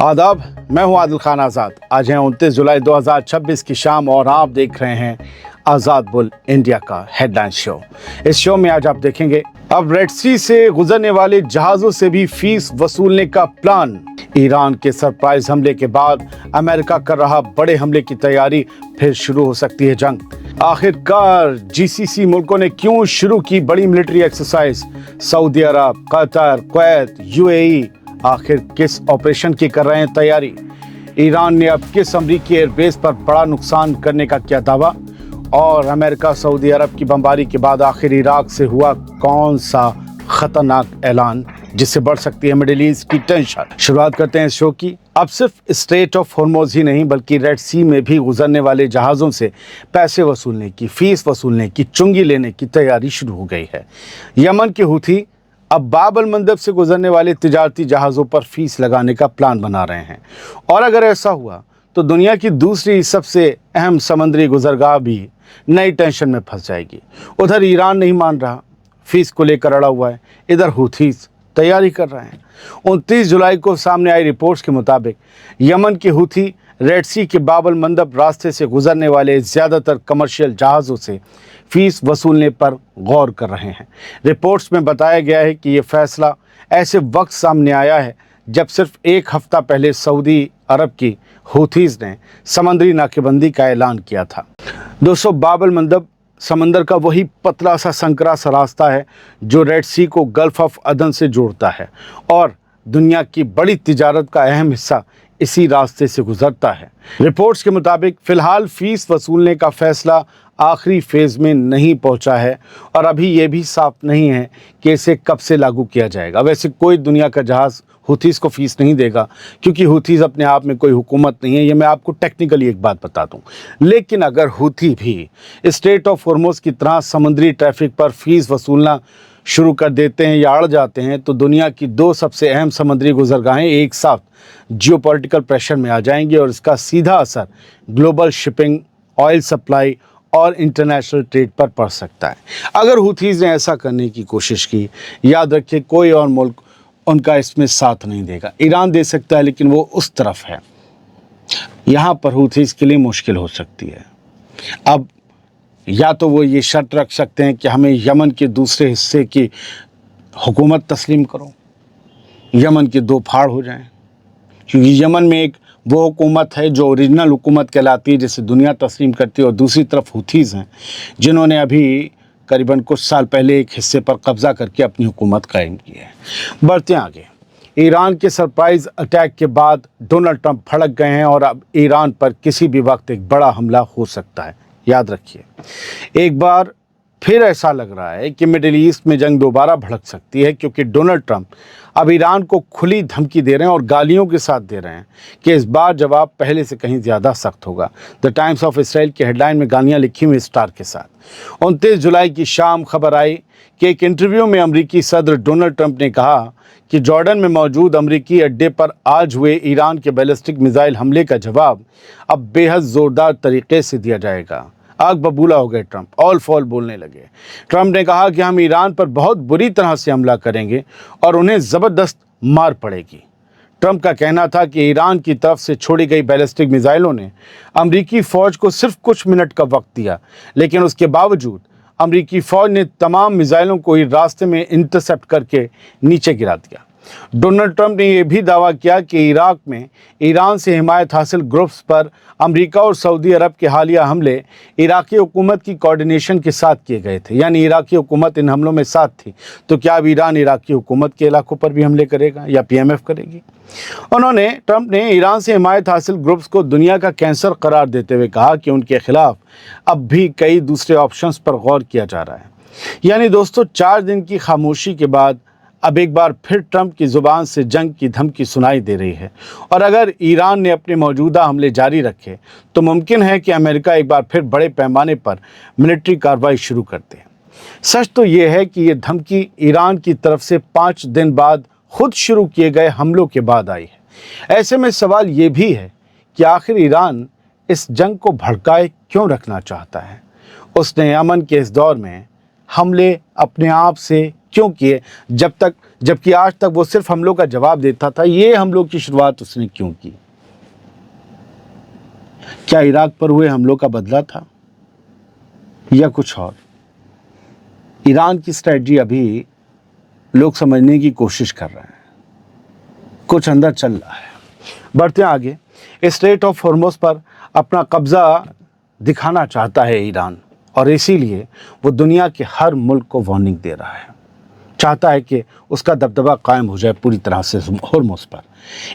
आदाब, मैं हूं आदिल खान आज़ाद। आज है 29 जुलाई 2026 की शाम और आप देख रहे हैं आज़ाद बुल इंडिया का हेडलाइन शो। इस शो में आज आप देखेंगे, अब रेड सी से गुजरने वाले जहाज़ों से भी फीस वसूलने का प्लान। ईरान के सरप्राइज हमले के बाद अमेरिका कर रहा बड़े हमले की तैयारी, फिर शुरू हो सकती है जंग। आखिरकार जीसीसी मुल्कों ने क्यों शुरू की बड़ी मिलिट्री एक्सरसाइज? सऊदी अरब, कतर, कुवैत, यूएई आखिर किस ऑपरेशन की कर रहे हैं तैयारी? ईरान ने अब किस अमरीकी एयरबेस पर बड़ा नुकसान करने का किया दावा? और अमेरिका सऊदी अरब की बमबारी के बाद आखिर इराक से हुआ कौन सा खतरनाक ऐलान जिससे बढ़ सकती है मिडिल ईस्ट की टेंशन? शुरुआत करते हैं इस शो की। अब सिर्फ स्ट्रेट ऑफ हॉर्मुज़ ही नहीं बल्कि रेड सी में भी गुजरने वाले जहाज़ों से पैसे वसूलने की, फीस वसूलने की, चुंगी लेने की तैयारी शुरू हो गई है। यमन के हूथी अब बाब अल मंदब से गुजरने वाले तिजारती जहाज़ों पर फीस लगाने का प्लान बना रहे हैं, और अगर ऐसा हुआ तो दुनिया की दूसरी सबसे अहम समुद्री गुजरगाह भी नई टेंशन में फंस जाएगी। उधर ईरान नहीं मान रहा, फीस को लेकर अड़ा हुआ है, इधर हूथीस तैयारी कर रहे हैं। 29 जुलाई को सामने आई रिपोर्ट्स के मुताबिक यमन के हूथी रेड सी के बाब अल मंदब रास्ते से गुजरने वाले ज़्यादातर कमर्शियल जहाज़ों से फीस वसूलने पर गौर कर रहे हैं। रिपोर्ट्स में बताया गया है कि ये फैसला ऐसे वक्त सामने आया है जब सिर्फ एक हफ्ता पहले सऊदी अरब की हूथीज़ ने समंदरी नाकेबंदी का ऐलान किया था। दोस्तों, बाब अल मंदब समंदर का वही पतला सा संकरा सा रास्ता है जो रेड सी को गल्फ ऑफ अदन से जोड़ता है, और दुनिया की बड़ी तिजारत का अहम हिस्सा इसी रास्ते से गुजरता है। रिपोर्ट्स के मुताबिक फ़िलहाल फ़ीस वसूलने का फ़ैसला आखिरी फेज़ में नहीं पहुंचा है, और अभी ये भी साफ नहीं है कि इसे कब से लागू किया जाएगा। वैसे कोई दुनिया का जहाज़ हूथीज़ को फ़ीस नहीं देगा, क्योंकि हूथीज़ अपने आप में कोई हुकूमत नहीं है। ये मैं आपको टेक्निकली एक बात बता दूं। लेकिन अगर हूथी भी स्ट्रेट ऑफ हॉर्मुज़ की तरह समुद्री ट्रैफिक पर फ़ीस वसूलना शुरू कर देते हैं या अड़ जाते हैं, तो दुनिया की दो सबसे अहम समुद्री गुजरगाहें एक साथ जियोपॉलिटिकल प्रेशर में आ जाएंगी, और इसका सीधा असर ग्लोबल शिपिंग, ऑयल सप्लाई और इंटरनेशनल ट्रेड पर पड़ सकता है। अगर हूथीज़ ने ऐसा करने की कोशिश की, याद रखिए कोई और मुल्क उनका इसमें साथ नहीं देगा। ईरान दे सकता है, लेकिन वो उस तरफ है, यहाँ पर हूथीज़ के लिए मुश्किल हो सकती है। अब या तो वो ये शर्त रख सकते हैं कि हमें यमन के दूसरे हिस्से की हुकूमत तस्लीम करो, यमन के दो फाड़ हो जाएं, क्योंकि यमन में एक वो हुकूमत है जो ओरिजिनल हुकूमत कहलाती है, जिसे दुनिया तस्लीम करती है, और दूसरी तरफ हूथीज़ हैं जिन्होंने अभी करीबन कुछ साल पहले एक हिस्से पर कब्ज़ा करके अपनी हुकूमत कायम की है। बढ़ते हैं आगे। ईरान के सरप्राइज़ अटैक के बाद डोनाल्ड ट्रंप भड़क गए हैं, और अब ईरान पर किसी भी वक्त एक बड़ा हमला हो सकता है। याद रखिए, एक बार फिर ऐसा लग रहा है कि मिडिल ईस्ट में जंग दोबारा भड़क सकती है, क्योंकि डोनाल्ड ट्रंप अब ईरान को खुली धमकी दे रहे हैं और गालियों के साथ दे रहे हैं कि इस बार जवाब पहले से कहीं ज़्यादा सख्त होगा। द टाइम्स ऑफ इसराइल की हेडलाइन में गालियाँ लिखी हुई स्टार के साथ। 29 जुलाई की शाम खबर आई कि एक इंटरव्यू में अमरीकी सदर डोनाल्ड ट्रंप ने कहा कि जॉर्डन में मौजूद अमरीकी अड्डे पर आज हुए ईरान के बैलिस्टिक मिसाइल हमले का जवाब अब बेहद ज़ोरदार तरीके से दिया जाएगा। आग बबूला हो गए ट्रंप, ऑल फॉल बोलने लगे। ट्रंप ने कहा कि हम ईरान पर बहुत बुरी तरह से हमला करेंगे और उन्हें ज़बरदस्त मार पड़ेगी। ट्रंप का कहना था कि ईरान की तरफ से छोड़ी गई बैलिस्टिक मिसाइलों ने अमरीकी फ़ौज को सिर्फ कुछ मिनट का वक्त दिया, लेकिन उसके बावजूद अमरीकी फ़ौज ने तमाम मिसाइलों को ही रास्ते में इंटरसेप्ट करके नीचे गिरा दिया। डोनाल्ड ट्रंप ने यह भी दावा किया कि इराक में ईरान से हिमायत हासिल ग्रुप्स पर अमेरिका और सऊदी अरब के हालिया हमले इराकी हुकूमत की कोऑर्डिनेशन के साथ किए गए थे, यानी इराकी हुकूमत इन हमलों में साथ थी। तो क्या अब ईरान इराकी हुकूमत के इलाकों पर भी हमले करेगा या पीएमएफ करेगी? ट्रंप ने ईरान से हिमायत हासिल ग्रुप्स को दुनिया का कैंसर करार देते हुए कहा कि उनके खिलाफ अब भी कई दूसरे ऑप्शंस पर गौर किया जा रहा है। यानी दोस्तों, 4 दिन की खामोशी के बाद अब एक बार फिर ट्रंप की ज़ुबान से जंग की धमकी सुनाई दे रही है, और अगर ईरान ने अपने मौजूदा हमले जारी रखे तो मुमकिन है कि अमेरिका एक बार फिर बड़े पैमाने पर मिलिट्री कार्रवाई शुरू कर दे। सच तो ये है कि ये धमकी ईरान की तरफ से 5 दिन बाद खुद शुरू किए गए हमलों के बाद आई है। ऐसे में सवाल ये भी है कि आखिर ईरान इस जंग को भड़काए क्यों रखना चाहता है? उसने अमन के इस दौर में हमले अपने आप से क्यों किए जब तक जबकि आज तक वो सिर्फ हमलों का जवाब देता था। ये हमलों की शुरुआत उसने क्यों की? क्या इराक पर हुए हमलों का बदला था या कुछ और? ईरान की स्ट्रेटजी अभी लोग समझने की कोशिश कर रहे हैं, कुछ अंदर चल रहा है। बढ़ते हैं आगे। स्ट्रेट ऑफ हॉर्मुज़ पर अपना कब्जा दिखाना चाहता है ईरान, और इसीलिए वो दुनिया के हर मुल्क को वार्निंग दे रहा है। चाहता है कि उसका दबदबा कायम हो जाए पूरी तरह से हॉर्मुज़ पर।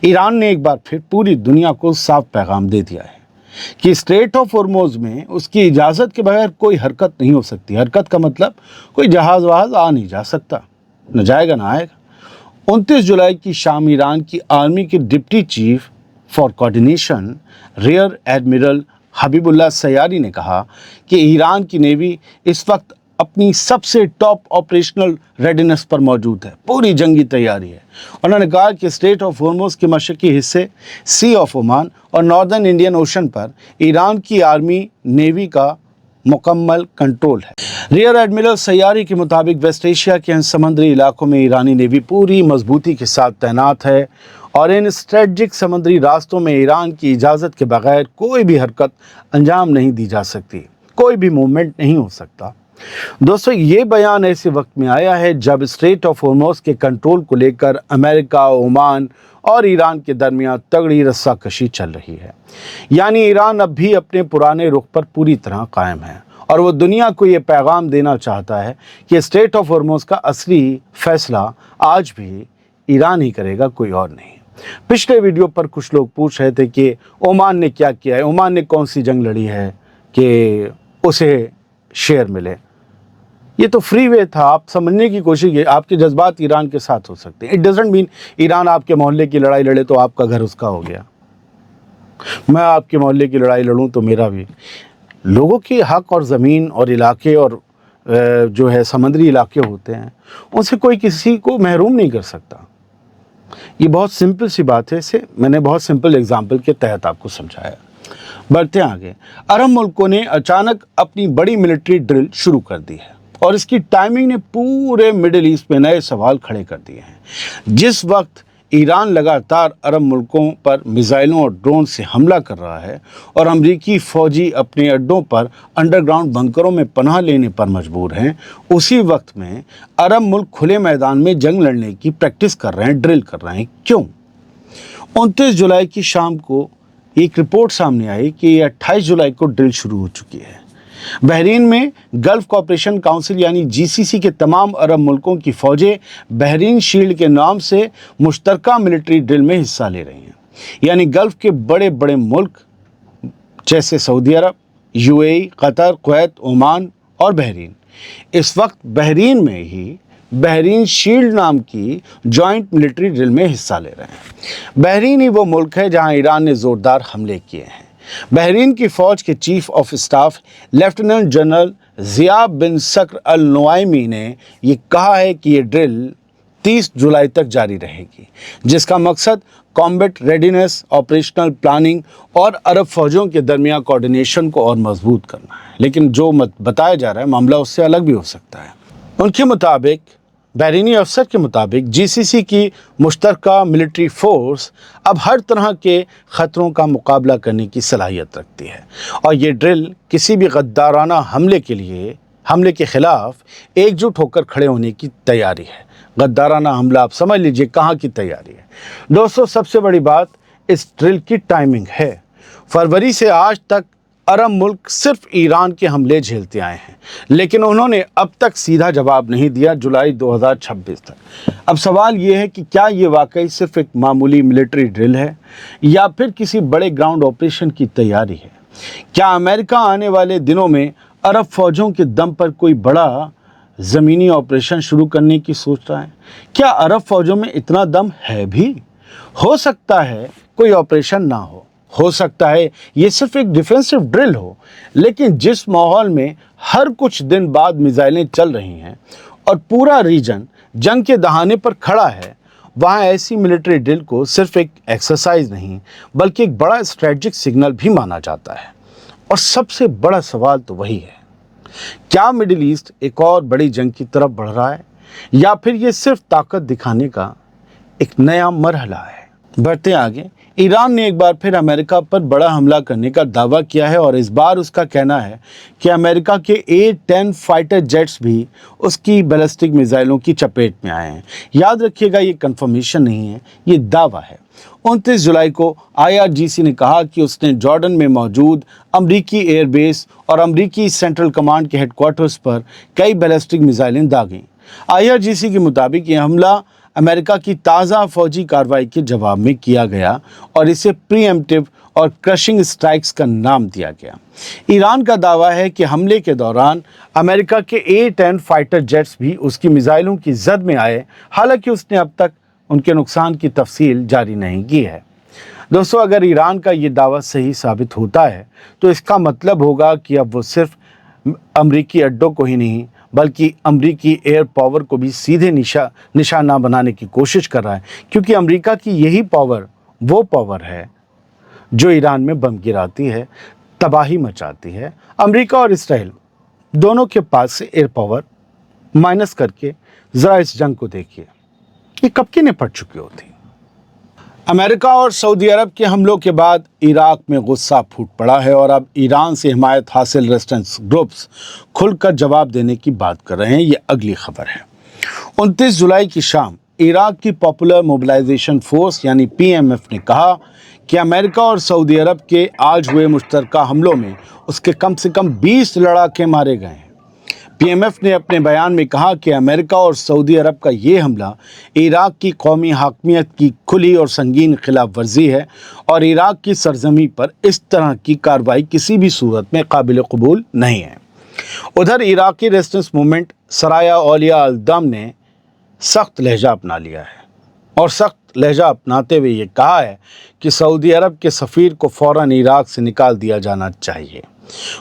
ईरान ने एक बार फिर पूरी दुनिया को साफ पैगाम दे दिया है कि स्ट्रेट ऑफ हॉर्मुज़ में उसकी इजाज़त के बगैर कोई हरकत नहीं हो सकती। हरकत का मतलब कोई जहाज़ वहाज़ आ नहीं जा सकता, न जाएगा ना आएगा। 29 जुलाई की शाम ईरान की आर्मी के deputy chief for coordination rear admiral Habibullah Sayari ने कहा कि ईरान की नेवी इस वक्त अपनी सबसे टॉप ऑपरेशनल रेडीनेस पर मौजूद है, पूरी जंगी तैयारी है। उन्होंने कहा कि स्ट्रेट ऑफ हॉर्मुज़ के मशरकी हिस्से सी ऑफ ओमान और नॉर्दर्न इंडियन ओशन पर ईरान की आर्मी नेवी का मुकम्मल कंट्रोल है। रियर एडमिरल सयारी के मुताबिक वेस्ट एशिया के इन समुद्री इलाकों में ईरानी नेवी पूरी मजबूती के साथ तैनात है और इन स्ट्रेटजिक समुद्री रास्तों में ईरान की इजाज़त के बगैर कोई भी हरकत अंजाम नहीं दी जा सकती, कोई भी मूवमेंट नहीं हो सकता। दोस्तों, ये बयान ऐसे वक्त में आया है जब स्ट्रेट ऑफ हॉर्मुज़ के कंट्रोल को लेकर अमेरिका, ओमान और ईरान के दरमियान तगड़ी रस्साकशी चल रही है। यानी ईरान अब भी अपने पुराने रुख पर पूरी तरह कायम है और वो दुनिया को ये पैगाम देना चाहता है कि स्ट्रेट ऑफ हॉर्मुज़ का असली फैसला आज भी ईरान ही करेगा, कोई और नहीं। पिछले वीडियो पर कुछ लोग पूछ रहे थे कि ओमान ने क्या किया है, ओमान ने कौन सी जंग लड़ी है कि उसे शेयर मिले। ये तो फ्री वे था। आप समझने की कोशिश कीजिए, आपके जज्बात ईरान के साथ हो सकते हैं। इट डजंट मीन ईरान आपके मोहल्ले की लड़ाई लड़े तो आपका घर उसका हो गया। मैं आपके मोहल्ले की लड़ाई लड़ूं तो मेरा भी। लोगों के हक और ज़मीन और इलाके और जो है समुद्री इलाके होते हैं, उनसे कोई किसी को महरूम नहीं कर सकता। ये बहुत सिंपल सी बात है। इसे मैंने बहुत सिंपल एग्जाम्पल के तहत आपको समझाया। बढ़ते हैं आगे। अरब मुल्कों ने अचानक अपनी बड़ी मिलिट्री ड्रिल शुरू कर दी है और इसकी टाइमिंग ने पूरे मिडिल ईस्ट में नए सवाल खड़े कर दिए हैं। जिस वक्त ईरान लगातार अरब मुल्कों पर मिसाइलों और ड्रोन से हमला कर रहा है और अमरीकी फ़ौजी अपने अड्डों पर अंडरग्राउंड बंकरों में पनाह लेने पर मजबूर हैं, उसी वक्त में अरब मुल्क खुले मैदान में जंग लड़ने की प्रैक्टिस कर रहे हैं, ड्रिल कर रहे हैं। क्यों? 29 जुलाई की शाम को एक रिपोर्ट सामने आई कि 28 जुलाई को ड्रिल शुरू हो चुकी है। बहरीन में गल्फ कोऑपरेशन काउंसिल यानी जीसीसी के तमाम अरब मुल्कों की फ़ौजें बहरीन शील्ड के नाम से मुश्तरका मिलिट्री ड्रिल में हिस्सा ले रही हैं। यानी गल्फ के बड़े बड़े मुल्क जैसे सऊदी अरब, यूएई, कतर, कुवैत, ओमान और बहरीन इस वक्त बहरीन में ही बहरीन शील्ड नाम की जॉइंट मिलिट्री ड्रिल में हिस्सा ले रहे हैं। बहरीन ही वो मुल्क है जहां ईरान ने ज़ोरदार हमले किए हैं। बहरीन की फ़ौज के chief of staff lieutenant general Zia bin Saqr Al Nuaimi ने ये कहा है कि ये ड्रिल 30 जुलाई तक जारी रहेगी, जिसका मकसद कॉम्बैट रेडीनेस, ऑपरेशनल प्लानिंग और अरब फ़ौजों के दरमियान कोऑर्डिनेशन को और मजबूत करना है। लेकिन जो बताया जा रहा है मामला उससे अलग भी हो सकता है। उनके मुताबिक, बहरीनी अफसर के मुताबिक, जीसीसी की मुश्तरका मिलिट्री फोर्स अब हर तरह के ख़तरों का मुकाबला करने की सलाहियत रखती है और ये ड्रिल किसी भी गद्दाराना हमले के ख़िलाफ़ एकजुट होकर खड़े होने की तैयारी है। गद्दाराना हमला आप समझ लीजिए कहाँ की तैयारी है। दोस्तों, सबसे बड़ी बात इस ड्रिल की टाइमिंग है। फरवरी से आज तक अरब मुल्क सिर्फ ईरान के हमले झेलते आए हैं, लेकिन उन्होंने अब तक सीधा जवाब नहीं दिया जुलाई 2026 तक। अब सवाल ये है कि क्या ये वाकई सिर्फ एक मामूली मिलिट्री ड्रिल है या फिर किसी बड़े ग्राउंड ऑपरेशन की तैयारी है? क्या अमेरिका आने वाले दिनों में अरब फ़ौजों के दम पर कोई बड़ा ज़मीनी ऑपरेशन शुरू करने की सोच रहा है? क्या अरब फ़ौजों में इतना दम है भी? हो सकता है कोई ऑपरेशन ना हो सकता है ये सिर्फ एक डिफेंसिव ड्रिल हो, लेकिन जिस माहौल में हर कुछ दिन बाद मिसाइलें चल रही हैं और पूरा रीजन जंग के दहाने पर खड़ा है, वहाँ ऐसी मिलिट्री ड्रिल को सिर्फ एक एक्सरसाइज नहीं बल्कि एक बड़ा स्ट्रेटजिक सिग्नल भी माना जाता है। और सबसे बड़ा सवाल तो वही है, क्या मिडिल ईस्ट एक और बड़ी जंग की तरफ बढ़ रहा है या फिर ये सिर्फ ताकत दिखाने का एक नया मरहला है। बढ़ते आगे, ईरान ने एक बार फिर अमेरिका पर बड़ा हमला करने का दावा किया है और इस बार उसका कहना है कि अमेरिका के A-10 फाइटर जेट्स भी उसकी बैलिस्टिक मिसाइलों की चपेट में आए हैं। याद रखिएगा, ये कंफर्मेशन नहीं है, ये दावा है। 29 जुलाई को IRGC ने कहा कि उसने जॉर्डन में मौजूद अमरीकी एयरबेस और अमरीकी सेंट्रल कमांड के हेडक्वार्टर्स पर कई बैलिस्टिक मिसाइलें दागीं। IRGC के मुताबिक ये हमला अमेरिका की ताज़ा फौजी कार्रवाई के जवाब में किया गया और इसे प्रीएम्प्टिव और क्रशिंग स्ट्राइक्स का नाम दिया गया। ईरान का दावा है कि हमले के दौरान अमेरिका के A-10 फाइटर जेट्स भी उसकी मिसाइलों की जद में आए, हालांकि उसने अब तक उनके नुकसान की तफसील जारी नहीं की है। दोस्तों, अगर ईरान का ये दावा सही साबित होता है तो इसका मतलब होगा कि अब वो सिर्फ अमरीकी अड्डों को ही नहीं बल्कि अमरीकी एयर पावर को भी सीधे निशाना बनाने की कोशिश कर रहा है, क्योंकि अमरीका की यही पावर वो पावर है जो ईरान में बम गिराती है, तबाही मचाती है। अमरीका और इसराइल दोनों के पास से एयर पावर माइनस करके ज़रा इस जंग को देखिए, ये कब की निपट चुकी होती। अमेरिका और सऊदी अरब के हमलों के बाद इराक में गुस्सा फूट पड़ा है और अब ईरान से हिमायत हासिल रेजिस्टेंस ग्रुप्स खुलकर जवाब देने की बात कर रहे हैं। ये अगली खबर है। 29 जुलाई की शाम इराक की पॉपुलर मोबिलाइजेशन फोर्स यानी PMF ने कहा कि अमेरिका और सऊदी अरब के आज हुए मुश्तरका हमलों में उसके कम से कम 20 लड़ाके मारे गए हैं। PMF ने अपने बयान में कहा कि अमेरिका और सऊदी अरब का ये हमला इराक की कौमी हाकमियत की खुली और संगीन खिलाफ वर्जी है और इराक की सरजमी पर इस तरह की कार्रवाई किसी भी सूरत में काबिल कबूल नहीं है। उधर इराकी रेजिस्टेंस मूवमेंट सराया औलिया अल-दम ने सख्त लहजा अपना लिया है और सख्त लहजा अपनाते हुए ये कहा है कि सऊदी अरब के सफ़ीर को फ़ौरन इराक से निकाल दिया जाना चाहिए।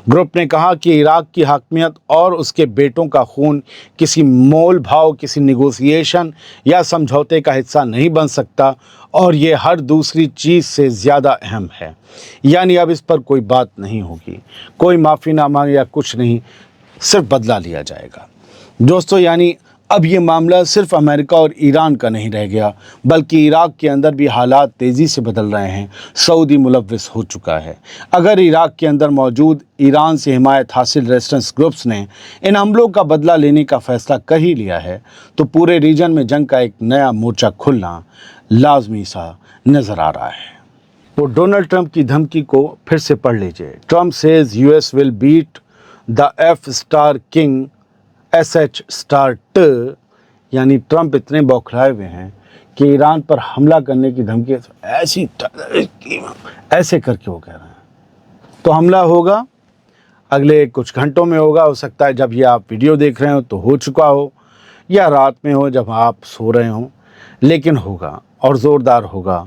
ग्रुप ने कहा कि इराक की हाकमियत और उसके बेटों का खून किसी मोल भाव, किसी निगोसिएशन या समझौते का हिस्सा नहीं बन सकता और ये हर दूसरी चीज़ से ज़्यादा अहम है। यानी अब इस पर कोई बात नहीं होगी, कोई माफ़ीनामा या कुछ नहीं, सिर्फ बदला लिया जाएगा। दोस्तों, यानी अब ये मामला सिर्फ अमेरिका और ईरान का नहीं रह गया, बल्कि इराक के अंदर भी हालात तेज़ी से बदल रहे हैं। सऊदी मुलव्विस हो चुका है। अगर इराक के अंदर मौजूद ईरान से हिमायत हासिल रेजिस्टेंस ग्रुप्स ने इन हमलों का बदला लेने का फ़ैसला कर ही लिया है तो पूरे रीजन में जंग का एक नया मोर्चा खुलना लाजमी सा नज़र आ रहा है। वो डोनाल्ड ट्रंप की धमकी को फिर से पढ़ लीजिए। Trump says US will beat the F* किंग SH*T, यानी ट्रंप इतने बौखलाए हुए हैं कि ईरान पर हमला करने की धमकी ऐसे करके वो कह रहे हैं। तो हमला होगा, अगले कुछ घंटों में होगा। हो सकता है जब ये आप वीडियो देख रहे हो तो हो चुका हो, या रात में हो जब आप सो रहे हो, लेकिन होगा और ज़ोरदार होगा,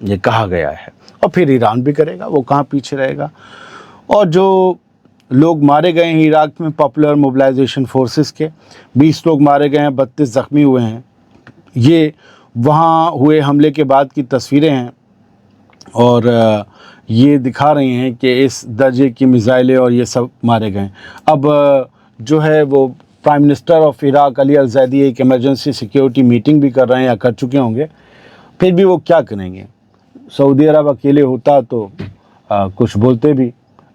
ये कहा गया है। और फिर ईरान भी करेगा, वो कहाँ पीछे रहेगा। और जो लोग मारे गए हैं इराक में पॉपुलर मोबिलाइजेशन फोर्सेस के, 20 लोग मारे गए हैं, 32 ज़ख्मी हुए हैं। ये वहाँ हुए हमले के बाद की तस्वीरें हैं और ये दिखा रही हैं कि इस दर्जे की मिसाइलें और ये सब मारे गए। अब जो है वो prime minister of Iraq Ali Al Zaidi एक इमरजेंसी सिक्योरिटी मीटिंग भी कर रहे हैं या कर चुके होंगे। फिर भी वो क्या करेंगे? सऊदी अरब अकेले होता तो कुछ बोलते भी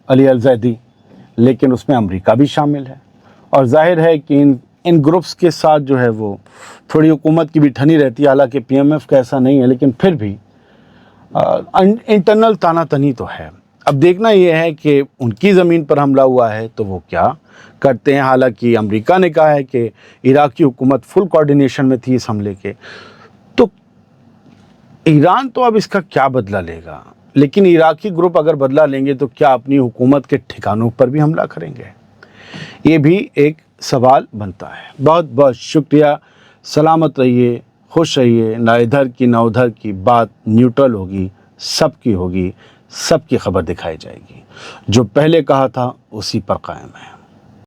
अली अल-ज़ैदी, लेकिन उसमें अमेरिका भी शामिल है और जाहिर है कि इन ग्रुप्स के साथ जो है वो थोड़ी हुकूमत की भी ठनी रहती है। हालांकि PMF का ऐसा नहीं है, लेकिन फिर भी इंटरनल तानातनी तो है। अब देखना ये है कि उनकी ज़मीन पर हमला हुआ है तो वो क्या करते हैं। हालांकि अमेरिका ने कहा है कि इराकी हुकूमत फुल कोऑर्डिनेशन में थी इस हमले के, तो ईरान तो अब इसका क्या बदला लेगा। लेकिन इराकी ग्रुप अगर बदला लेंगे तो क्या अपनी हुकूमत के ठिकानों पर भी हमला करेंगे? ये भी एक सवाल बनता है। बहुत बहुत शुक्रिया। सलामत रहिए, खुश रहिए। ना इधर की ना उधर की बात न्यूट्रल होगी, सबकी होगी, सबकी खबर दिखाई जाएगी। जो पहले कहा था उसी पर कायम है।